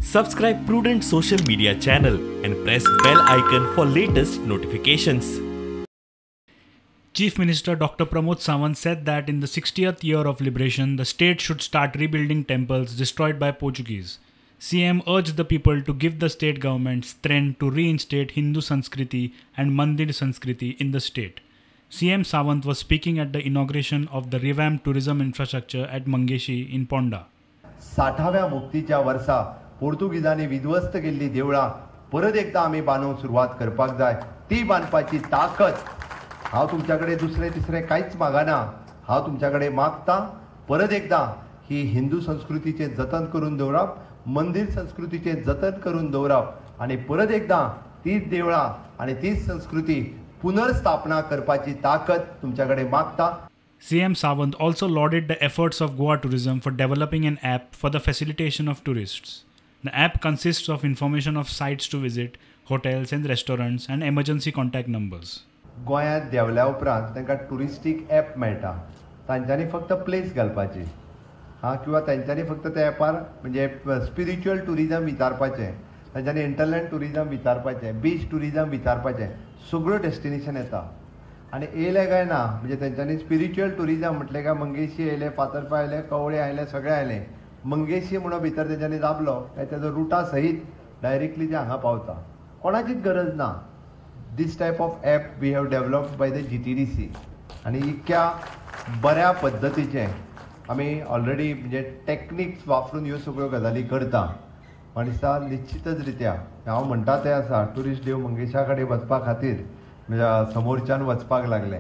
Subscribe Prudent social media channel and press bell icon for latest notifications. Chief Minister Dr. Pramod Sawant said that in the 60th year of liberation, the state should start rebuilding temples destroyed by Portuguese. CM urged the people to give the state government strength to reinstate Hindu Sanskriti and Mandir Sanskriti in the state. CM Sawant was speaking at the inauguration of the revamped tourism infrastructure at Mangeshi in Ponda. 60व्या मुक्तीच्या वर्सा पोर्तुगीजांनी विध्वस्त केल्ली देवळां परत एकदा आमी बांदूंक सुरवात करपाक जाय. ती बांदपाची ताकद हांव तुमच्याकडे दुसरे तिसरे कांयच मागना. हांव तुमच्याकडे मागता परत एकदा ही हिंदू संस्कृतीचे जतन करून दवरप, मंदिर संस्कृतीचे जतन करून दवरप आणि परत एकदा तीच देवळां आणि तीच संस्कृती पुनर्स्थापना करपाची ताकद तुमच्याकडे मागता. CM Sawant also lauded the efforts of Goa Tourism for developing an app for the facilitation of tourists. The app consists of information of sites to visit, hotels and restaurants, and emergency contact numbers. गोंयांत देवल्या उपरांत तांकां टुरिस्टीक app मेळटा. तांच्यांनी फक्त place घालपाची किंवा तांच्यांनी फक्त त्या ॲपार म्हणजे स्पिरिच्युअल टुरिजम विचारपाचें, तांच्यांनी इंटरलँड टुरिजम विचारपाचें, बीच टुरिजम विचारपाचें, सगळ्यो डेस्टिनेशन येता. आणि येयले काय ना म्हणजे तांच्यांनी स्पिरिच्युअल टुरिजम म्हटलें काय मंगेशी येयले, फातर्पा आयले, कवळे आयले, सगळे आयले. मंगेशी म्हणून भितर तेंच्यांनी दाबलो काय तेजो रुटा सहीत डायरेक्टली ते हांगा पावता. कोणाचीच गरज ना. This type of app we have developed by the GTDC आणि इतक्या बऱ्या पद्दतीचे आमी ऑलरेडी म्हणजे टॅक्निक्स वापरून ह्यो सगळ्यो गजाली करता. म्हाका दिसता निश्चितच रित्या हांव म्हणटा तें आसा टुरिस्ट देव मंगेशा कडेन वचपा खातीर म्हणजे समोरच्यान वचपाक लागले.